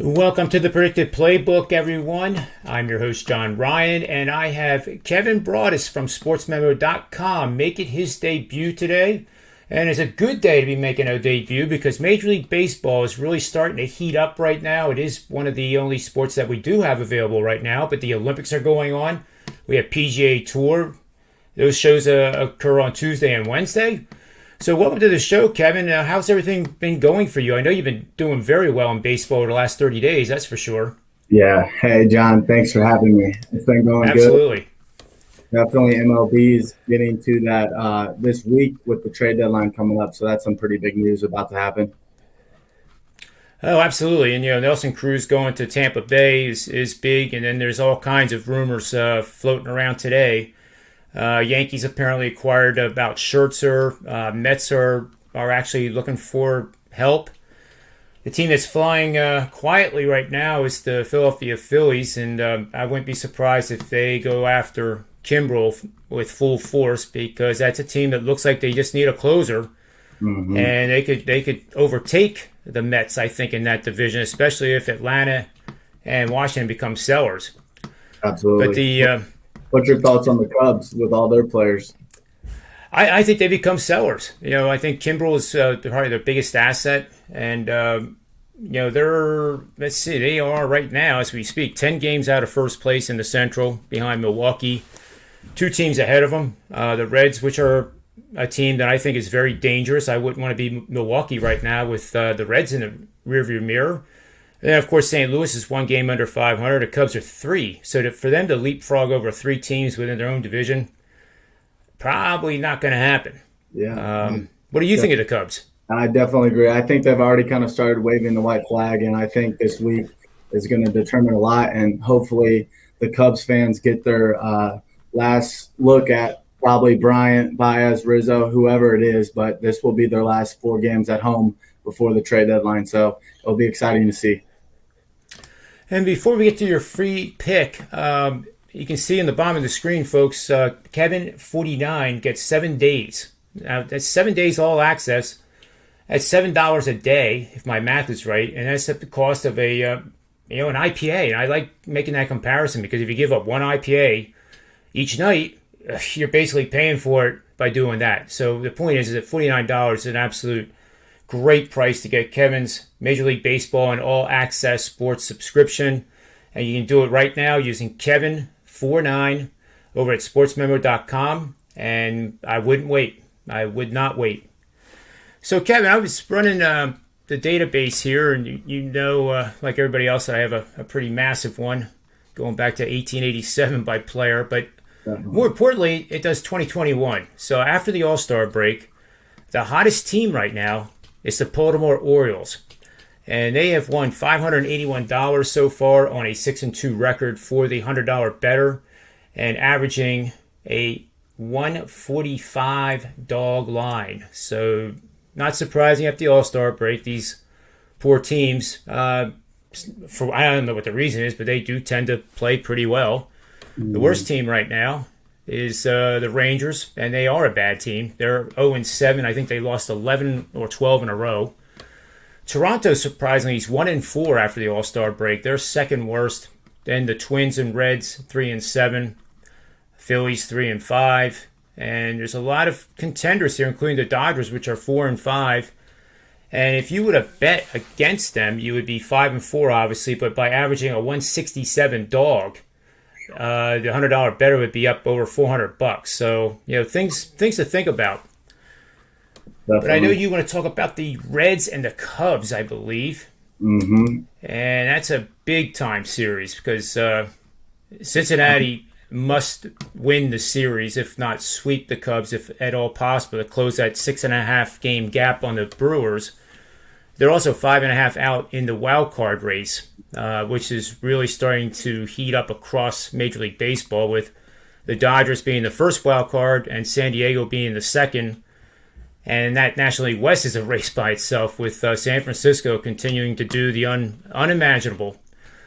Welcome to the Predictive Playbook, everyone. I'm your host, John Ryan, and I have Kevin Braudis from Sportsmemo.com making his debut today. And it's a good day to be making a debut because Major League Baseball is really starting to heat up right now. It is one of the only sports that we do have available right now, but the Olympics are going on. We have PGA Tour. Those shows occur on Tuesday and Wednesday. So welcome to the show, Kevin. How's everything been going for you? I know you've been doing very well in baseball over the last 30 days, that's for sure. Yeah. Hey, John, thanks for having me. It's been going Absolutely. good. Definitely MLB is getting to that this week with the trade deadline coming up. So that's some pretty big news about to happen. Oh, absolutely. And, Nelson Cruz going to Tampa Bay is big. And then there's all kinds of rumors floating around today. Yankees apparently acquired about Scherzer. Mets are actually looking for help. The team that's flying quietly right now is the Philadelphia Phillies, and I wouldn't be surprised if they go after Kimbrel with full force because that's a team that looks like they just need a closer, and they could overtake the Mets, I think, in that division, especially if Atlanta and Washington become sellers. Absolutely. But what's your thoughts on the Cubs with all their players? I think they become sellers. I think Kimbrel is probably their biggest asset, and they are right now as we speak 10 games out of first place in the Central behind Milwaukee, two teams ahead of them. The Reds, which are a team that I think is very dangerous. I wouldn't want to be Milwaukee right now with the Reds in the rearview mirror. And then, of course, St. Louis is one game under 500. The Cubs are three. So for them to leapfrog over three teams within their own division, probably not going to happen. Yeah. What do you think of the Cubs? I definitely agree. I think they've already kind of started waving the white flag, and I think this week is going to determine a lot. And hopefully the Cubs fans get their last look at probably Bryant, Baez, Rizzo, whoever it is. But this will be their last 4 games at home before the trade deadline. So it'll be exciting to see. And before we get to your free pick, you can see in the bottom of the screen, folks, Kevin 49 gets 7 days. Now, that's 7 days all access. That's $7 a day, if my math is right, and that's at the cost of an IPA. And I like making that comparison because if you give up one IPA each night, you're basically paying for it by doing that. So the point is that $49 is an absolute great price to get Kevin's Major League Baseball and All Access Sports subscription. And you can do it right now using Kevin49 over at sportsmemo.com. And I wouldn't wait. I would not wait. So, Kevin, I was running the database here, and like everybody else, I have a pretty massive one going back to 1887 by player. But more importantly, it does 2021. So after the All-Star break, the hottest team right now is the Baltimore Orioles. And they have won $581 so far on a 6-2 record for the $100 better and averaging a 145 dog line. So not surprising after the All-Star break, these poor teams, I don't know what the reason is, but they do tend to play pretty well. The worst team right now is the Rangers, and they are a bad team. They're 0-7. I think they lost 11 or 12 in a row. Toronto, surprisingly, is 1-4 after the All-Star break. They're second worst. Then the Twins and Reds, 3-7. Phillies, 3-5. And there's a lot of contenders here, including the Dodgers, which are 4-5. And if you would have bet against them, you would be 5-4, obviously. But by averaging a 167 dog, the $100 better would be up over $400. So, things to think about. Definitely. But I know you want to talk about the Reds and the Cubs, I believe. Mm-hmm. And that's a big-time series because Cincinnati must win the series, if not sweep the Cubs, if at all possible, to close that 6.5 game gap on the Brewers. They're also 5.5 out in the wild card race, which is really starting to heat up across Major League Baseball, with the Dodgers being the first wild card and San Diego being the second. And that National League West is a race by itself, with San Francisco continuing to do the unimaginable.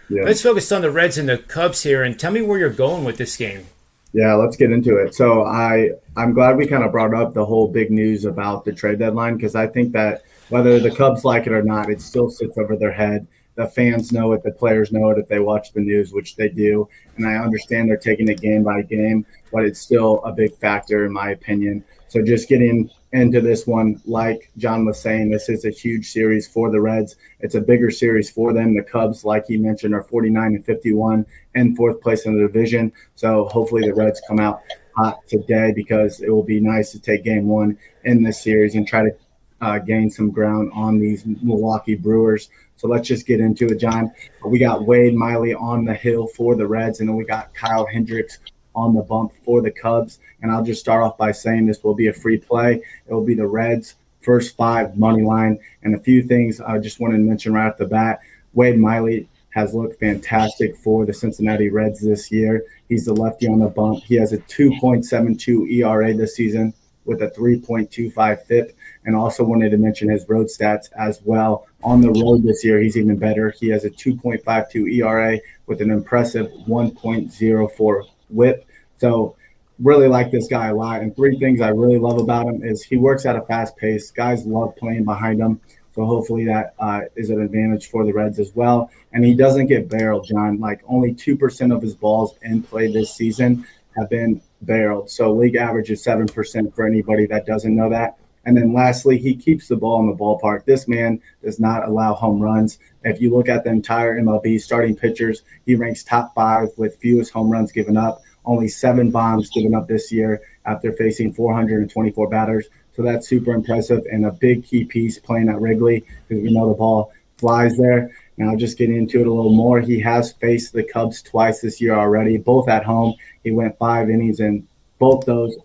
Yeah. Let's focus on the Reds and the Cubs here, and tell me where you're going with this game. Yeah, let's get into it. So I'm glad we kind of brought up the whole big news about the trade deadline, because I think that whether the Cubs like it or not, it still sits over their head. the fans know it, the players know it if they watch the news, which they do. And I understand they're taking it game by game, but it's still a big factor in my opinion. So just getting into this one, like John was saying, this is a huge series for the Reds. It's a bigger series for them. The Cubs, like he mentioned, are 49-51 in fourth place in the division. So hopefully the Reds come out hot today, because it will be nice to take game one in this series and try to gain some ground on these Milwaukee Brewers. So let's just get into it, John. We got Wade Miley on the hill for the Reds, and then we got Kyle Hendricks on the bump for the Cubs. And I'll just start off by saying this will be a free play. It will be the Reds first 5 money line. And a few things I just wanted to mention right off the bat. Wade Miley has looked fantastic for the Cincinnati Reds this year. He's the lefty on the bump. He has a 2.72 ERA this season with a 3.25 FIP. And also wanted to mention his road stats as well. On the road this year, he's even better. He has a 2.52 ERA with an impressive 1.04 whip. So really like this guy a lot. And 3 things I really love about him is he works at a fast pace. Guys love playing behind him. So hopefully that is an advantage for the Reds as well. And he doesn't get barreled, John. Like only 2% of his balls in play this season have been barreled. So league average is 7% for anybody that doesn't know that. And then lastly, he keeps the ball in the ballpark. This man does not allow home runs. If you look at the entire MLB starting pitchers, he ranks top 5 with fewest home runs given up. Only 7 bombs given up this year after facing 424 batters. So that's super impressive and a big key piece playing at Wrigley, because we know the ball flies there. And I'll just get into it a little more. He has faced the Cubs twice this year already, both at home. He went 5 innings in both those,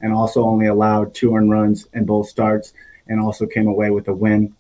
and also only allowed 2 earned runs in both starts, and also came away with a win.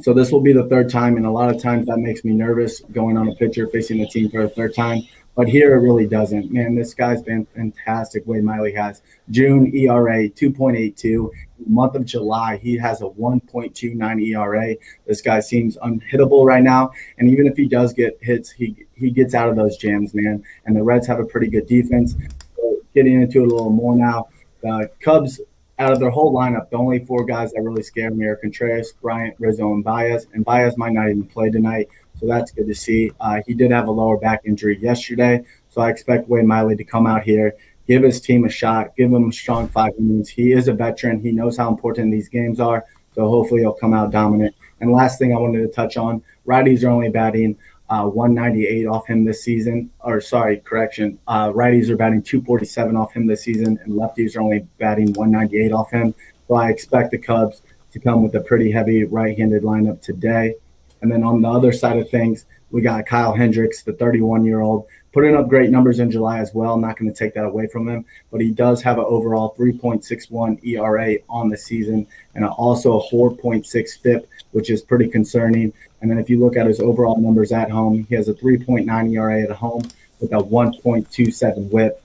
So this will be the 3rd time, and a lot of times that makes me nervous going on a pitcher facing the team for the 3rd time. But here it really doesn't. Man, this guy's been fantastic. Wade Miley has. June ERA 2.82. Month of July, he has a 1.29 ERA. This guy seems unhittable right now. And even if he does get hits, he gets out of those jams, man. And the Reds have a pretty good defense. So getting into it a little more now. The Cubs, out of their whole lineup, the only 4 guys that really scare me are Contreras, Bryant, Rizzo, and Baez. And Baez might not even play tonight. So that's good to see. He did have a lower back injury yesterday, so I expect Wade Miley to come out here, give his team a shot, give him a strong 5 innings. He is a veteran. He knows how important these games are, so hopefully he'll come out dominant. And last thing I wanted to touch on, righties are only batting 198 off him this season. Righties are batting 247 off him this season, and lefties are only batting 198 off him. So I expect the Cubs to come with a pretty heavy right-handed lineup today. And then on the other side of things, we got Kyle Hendricks, the 31-year-old, putting up great numbers in July as well. I'm not going to take that away from him, but he does have an overall 3.61 ERA on the season and also a 4.6 FIP, which is pretty concerning. And then if you look at his overall numbers at home, he has a 3.9 ERA at home with a 1.27 WHIP.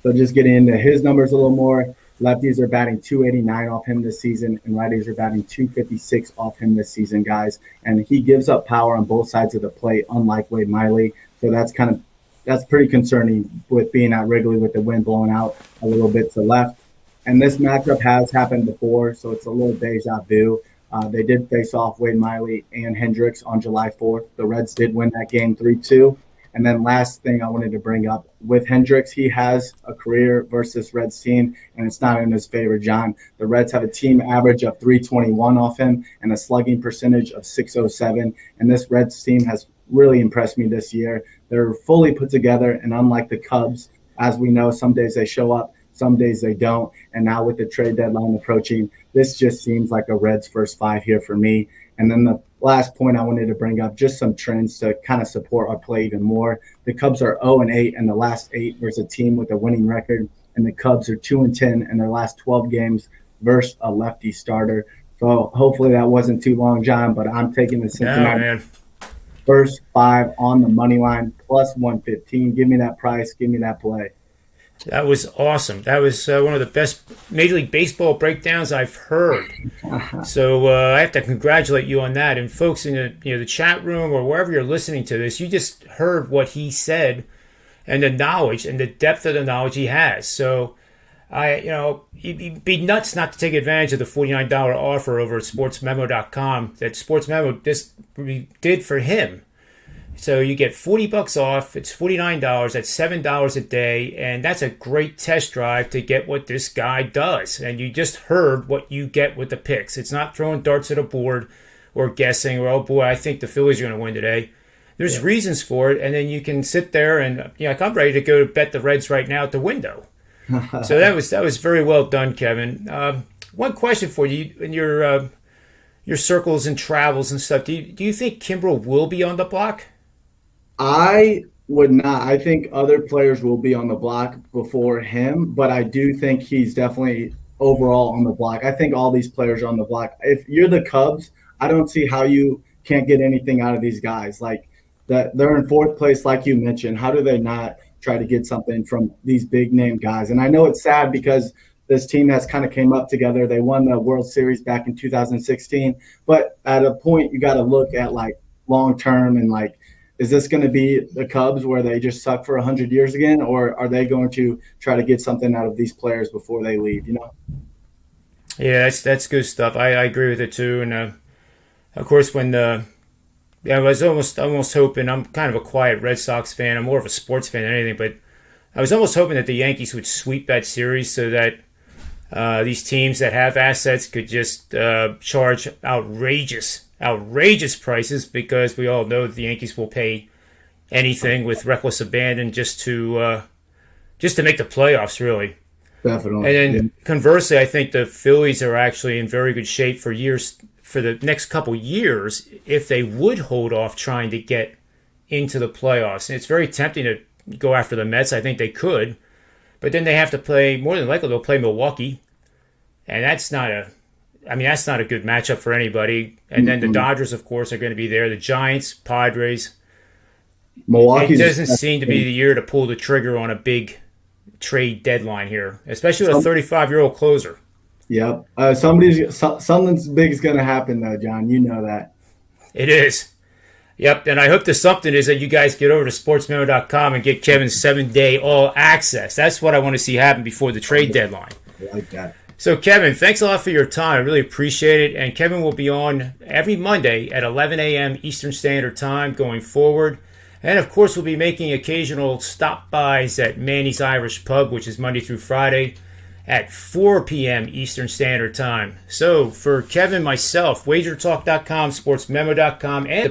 So just getting into his numbers a little more, lefties are batting 289 off him this season, and righties are batting 256 off him this season, guys. And he gives up power on both sides of the plate, unlike Wade Miley. So that's pretty concerning with being at Wrigley with the wind blowing out a little bit to left. And this matchup has happened before, so it's a little deja vu. They did face off Wade Miley and Hendricks on July 4th. The Reds did win that game 3-2. And then last thing I wanted to bring up, with Hendricks, he has a career versus Reds team, and it's not in his favor, John. The Reds have a team average of 321 off him and a slugging percentage of 607. And this Reds team has really impressed me this year. They're fully put together, and unlike the Cubs, as we know, some days they show up, some days they don't. And now with the trade deadline approaching, this just seems like a Reds first 5 here for me. And then the last point I wanted to bring up, just some trends to kind of support our play even more. The Cubs are 0-8 in the last 8 versus a team with a winning record, and the Cubs are 2-10 in their last 12 games versus a lefty starter. So hopefully that wasn't too long, John, but I'm taking the Cincinnati first 5 on the money line plus 115. Give me that price. Give me that play. That was awesome. That was one of the best Major League Baseball breakdowns I've heard. So I have to congratulate you on that. And folks in the chat room or wherever you're listening to this, you just heard what he said and the knowledge and the depth of the knowledge he has. So You'd be nuts not to take advantage of the $49 offer over at sportsmemo.com that Sportsmemo just did for him. So you get $40 off. It's $49. That's $7 a day, and that's a great test drive to get what this guy does. And you just heard what you get with the picks. It's not throwing darts at a board or guessing, or oh boy, I think the Phillies are going to win today. There's reasons for it, and then you can sit there and like I'm ready to go to bet the Reds right now at the window. So that was very well done, Kevin. One question for you in your circles and travels and stuff. Do you think Kimbrel will be on the block? I would not. I think other players will be on the block before him, but I do think he's definitely overall on the block. I think all these players are on the block. If you're the Cubs, I don't see how you can't get anything out of these guys. Like that, they're in fourth place, like you mentioned. How do they not try to get something from these big name guys? And I know it's sad because this team has kind of came up together. They won the World Series back in 2016, but at a point you got to look at like long term and like, is this going to be the Cubs where they just suck for 100 years again, or are they going to try to get something out of these players before they leave? Yeah, that's good stuff. I agree with it too. And of course, when I was almost hoping. I'm kind of a quiet Red Sox fan. I'm more of a sports fan than anything, but I was almost hoping that the Yankees would sweep that series so that these teams that have assets could just charge outrageous prices, because we all know that the Yankees will pay anything with reckless abandon just to make the playoffs, really. Definitely. And then conversely, I think the Phillies are actually in very good shape for the next couple years if they would hold off trying to get into the playoffs. And it's very tempting to go after the Mets. I think they could, but then they have to play, more than likely they'll play Milwaukee, and that's not a good matchup for anybody. And then the Dodgers, of course, are going to be there. The Giants, Padres. Milwaukee. It doesn't seem to be the year to pull the trigger on a big trade deadline here, especially with a 35-year-old closer. Yep. Something's big is going to happen, though, John. You know that. It is. Yep. And I hope the something is that you guys get over to sportsmemo.com and get Kevin's 7-day all access. That's what I want to see happen before the trade deadline. I like that. So, Kevin, thanks a lot for your time. I really appreciate it. And Kevin will be on every Monday at 11 a.m. Eastern Standard Time going forward. And, of course, we'll be making occasional stop-bys at Manny's Irish Pub, which is Monday through Friday at 4 p.m. Eastern Standard Time. So, for Kevin, myself, wagertalk.com, sportsmemo.com, and